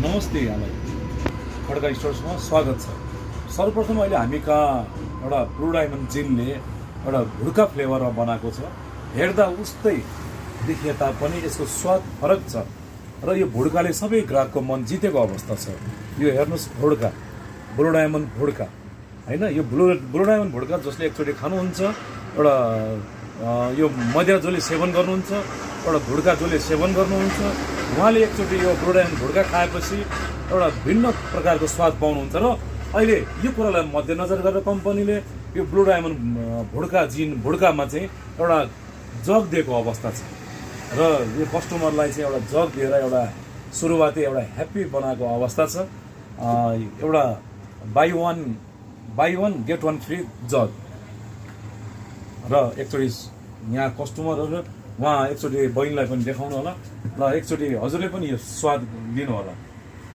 नमस्ते यहाँलाई खड्का स्टोर्समा स्वागत छ। सर्वप्रथम अहिले हामी कहाँ एउटा ब्लू डायमन्ड जिनले एउटा भुड्का फ्लेभरमा बनाएको छ। हेर्दा उस्तै देखिए तापनि यसको स्वाद फरक छ र यो भुड्काले सबै ग्राहकको मन जितेको अवस्था छ। यो हेर्नुहोस्, भुड्का, ब्लू डायमन्ड भुड्का हैन, यो ब्लू डायमन्ड भुड्का जसले एकचोटि खानुहुन्छ, एउटा यो मदिरा जसले सेवन गर्नुहुन्छ, एउटा भुड्का जसले सेवन गर्नुहुन्छ, उहाँले एकचोटि यो ब्लू डायमन्ड भुड्का खाएपछि एउटा भिन्न प्रकारको स्वाद पाउनुहुन्छ। र अहिले यो कुरालाई मध्यनजर गरेर कम्पनीले यो ब्लू डायमन्ड भुड्कामा चाहिँ एउटा जग दिएको अवस्था छ र यो कस्टमरलाई चाहिँ एउटा जग दिएर एउटा सुरुवाती एउटा ह्याप्पी बनाएको अवस्था छ। एउटा buy one get one free jug र एकचोटि यहाँ कस्टमरहरू उहाँ एकचोटि बहिनीलाई पनि देखाउनु होला र एकचोटि हजुरले पनि यो स्वाद लिनु होला।